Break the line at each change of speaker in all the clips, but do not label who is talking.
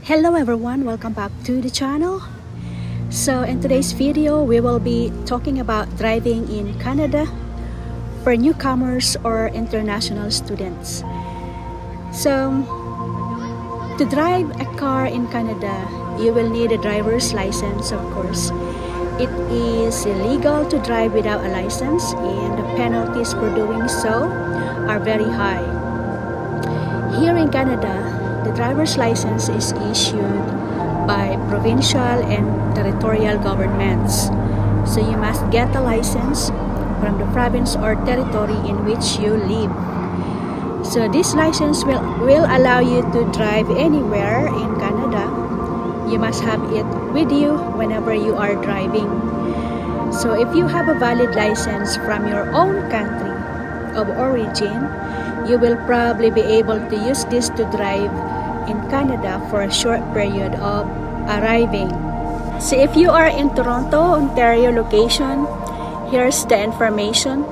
Hello everyone, welcome back to the channel. So in today's video, we will be talking about driving in Canada for newcomers or international students. So to drive a car in Canada, you will need a driver's license, of course. It is illegal to drive without a license, and the penalties for doing so are very high. Here in Canada, the driver's license is issued by provincial and territorial governments. So you must get a license from the province or territory in which you live. So this license will allow you to drive anywhere in Canada. You must have it with you whenever you are driving. So if you have a valid license from your own country of origin, you will probably be able to use this to drive in Canada for a short period of arriving. So if you are in Toronto, Ontario location, here's the information.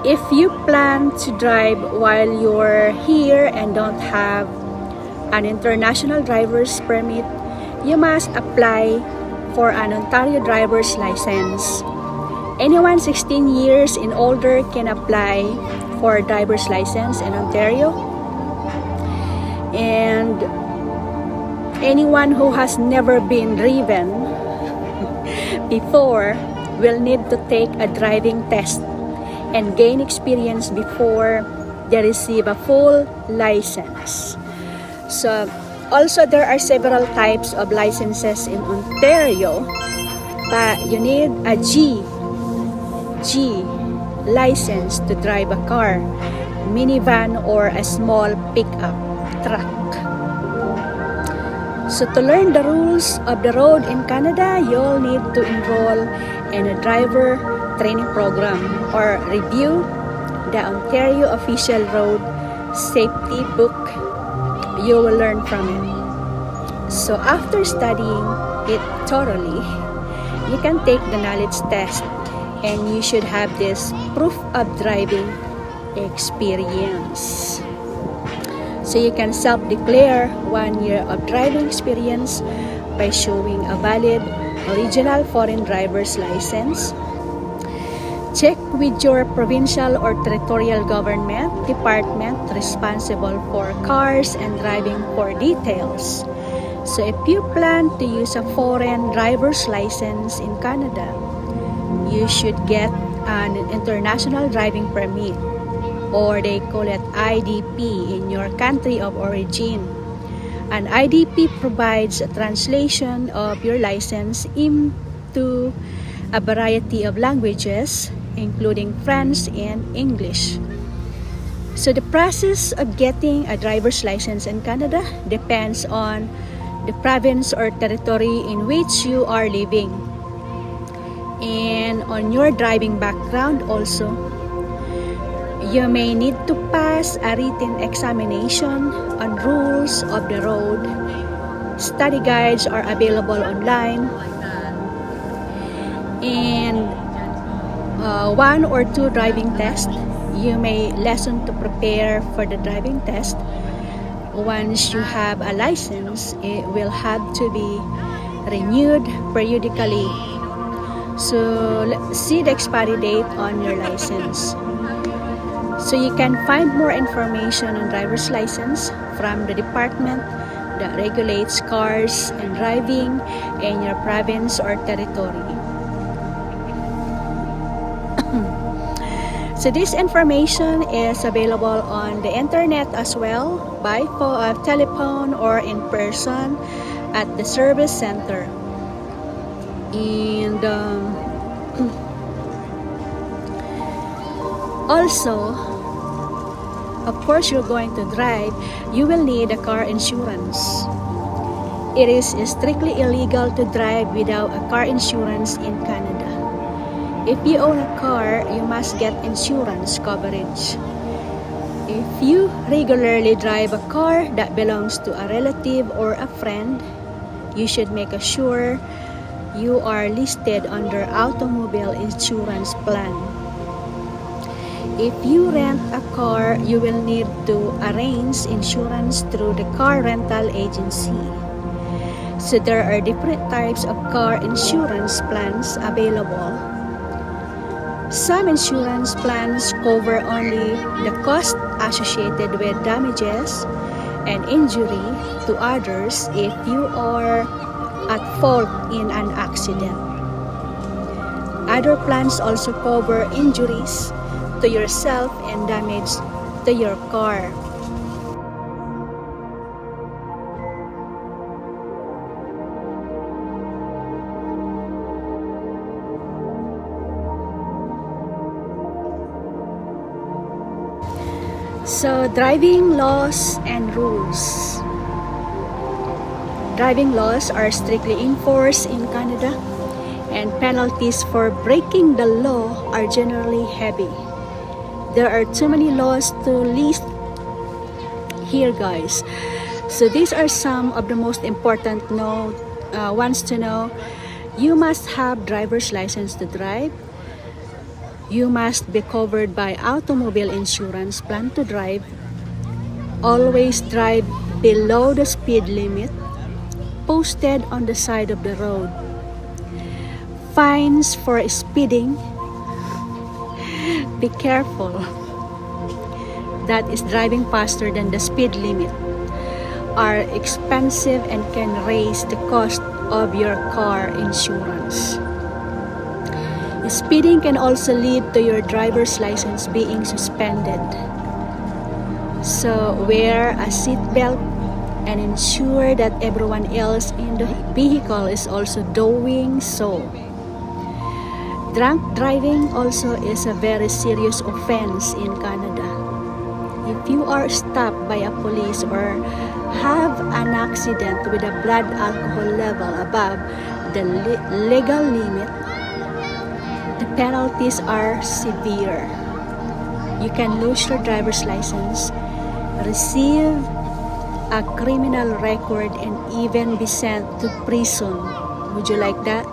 If you plan to drive while you're here and don't have an international driver's permit, you must apply for an Ontario driver's license. Anyone 16 years and older can apply for a driver's license in Ontario. And anyone who has never been driven before will need to take a driving test and gain experience before they receive a full license. So also, there are several types of licenses in Ontario, but you need a G license to drive a car, minivan, or a small pickup truck. So to learn the rules of the road in Canada, you'll need to enroll in a driver training program or review the Ontario Official Road Safety Book. You will learn from it. So after studying it thoroughly, you can take the knowledge test and you should have this proof of driving experience. So you can self-declare 1 year of driving experience by showing a valid original foreign driver's license. Check with your provincial or territorial government department responsible for cars and driving for details. So if you plan to use a foreign driver's license in Canada, you should get an international driving permit, or they call it IDP in your country of origin. An IDP provides a translation of your license into a variety of languages, including French and English. So the process of getting a driver's license in Canada depends on the province or territory in which you are living, and on your driving background also. You may need to pass a written examination on rules of the road. Study guides are available online, and 1 or 2 driving tests. You may listen to prepare for the driving test. Once you have a license, it will have to be renewed periodically. So see the expiry date on your license. So you can find more information on driver's license from the department that regulates cars and driving in your province or territory. So this information is available on the internet as well, by telephone or in person at the service center. And also, of course, you're going to drive, you will need a car insurance. It is strictly illegal to drive without a car insurance in Canada. If you own a car, you must get insurance coverage. If you regularly drive a car that belongs to a relative or a friend, you should make sure you are listed under automobile insurance plan. If you rent a car, you will need to arrange insurance through the car rental agency. So there are different types of car insurance plans available. Some insurance plans cover only the cost associated with damages and injury to others if you are at fault in an accident. Other plans also cover injuries to yourself and damage to your car. So, driving laws and rules. Driving laws are strictly enforced in Canada, and penalties for breaking the law are generally heavy. There are too many laws to list here, guys. So these are some of the most important ones to know. You must have driver's license to drive. You must be covered by automobile insurance plan to drive. Always drive below the speed limit posted on the side of the road. Fines for speeding. Be careful. That is driving faster than the speed limit are expensive and can raise the cost of your car insurance. Speeding can also lead to your driver's license being suspended. So wear a seatbelt and ensure that everyone else in the vehicle is also doing so. Drunk driving also is a very serious offense in Canada. If you are stopped by a police or have an accident with a blood alcohol level above the legal limit, the penalties are severe. You can lose your driver's license, receive a criminal record, and even be sent to prison. Would you like that?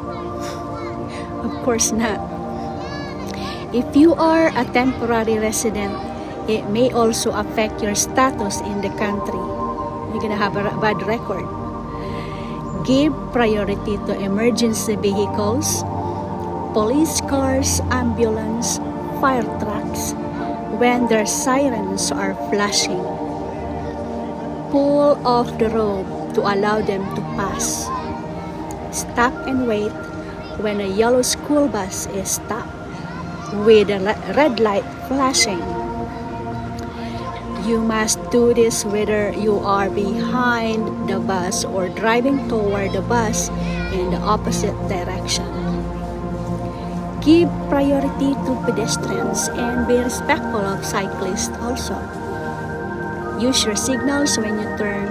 Of course not. If you are a temporary resident, it may also affect your status in the country. You're gonna have a bad record. Give priority to emergency vehicles, police cars, ambulance, fire trucks when their sirens are flashing. Pull off the road to allow them to pass. Stop and wait when a yellow school bus is stopped with a red light flashing. You must do this whether you are behind the bus or driving toward the bus in the opposite direction. Give priority to pedestrians and be respectful of cyclists also. Use your signals when you turn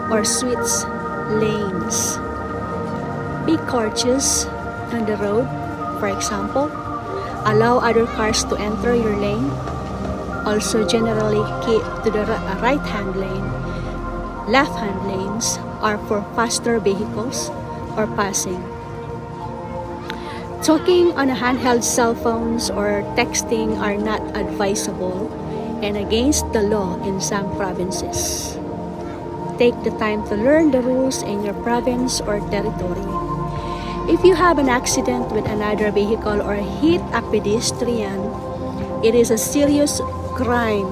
or switch lanes. Be courteous on the road. For example, allow other cars to enter your lane. Also generally keep to the right-hand lane. Left-hand lanes are for faster vehicles or passing. Talking on handheld cell phones or texting are not advisable and against the law in some provinces. Take the time to learn the rules in your province or territory. If you have an accident with another vehicle or hit a pedestrian, it is a serious crime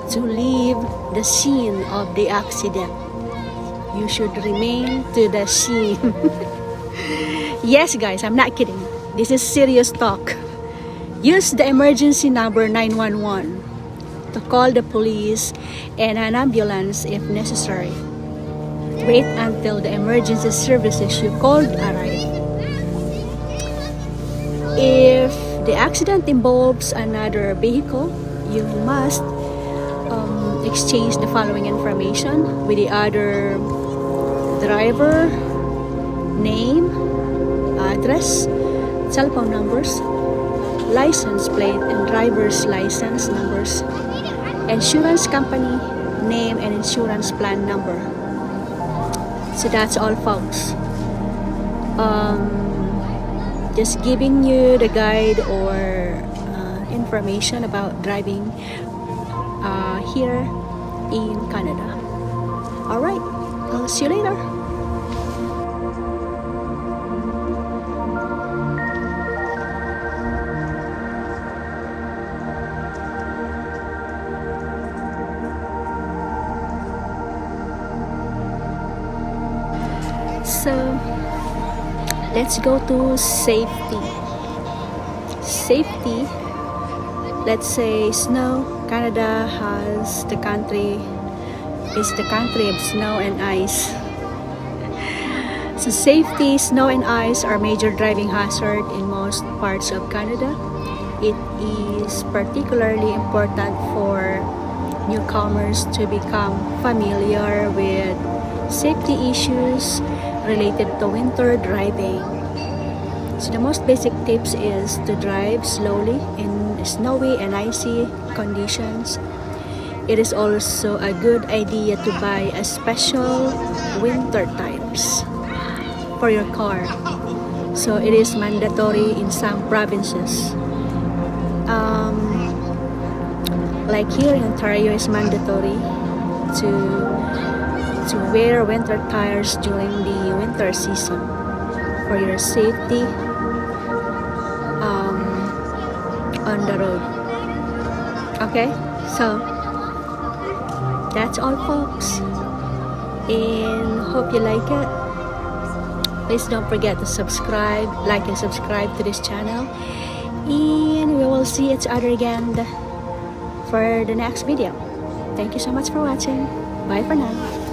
to leave the scene of the accident. You should remain to the scene. Yes, guys, I'm not kidding. This is serious talk. Use the emergency number 911 to call the police and an ambulance if necessary. Wait until the emergency services you called arrive. If the accident involves another vehicle, you must exchange the following information with the other driver: name, address, telephone numbers, license plate and driver's license numbers, insurance company name and insurance plan number. So that's all, folks. Just giving you the guide or information about driving here in Canada. Alright, I'll see you later. So let's go to safety. Safety, let's say snow. Canada is the country of snow and ice. So safety, snow and ice are major driving hazard in most parts of Canada. It is particularly important for newcomers to become familiar with safety issues related to winter driving. So the most basic tips is to drive slowly in snowy and icy conditions. It is also a good idea to buy a special winter tires for your car. So it is mandatory in some provinces. Like here in Ontario, it's mandatory to wear winter tires during the winter season for your safety on the road. Okay, so that's all, folks, and hope you like it. Please don't forget to subscribe, like and subscribe to this channel, and we will see each other again for the next video. Thank you so much for watching. Bye for now.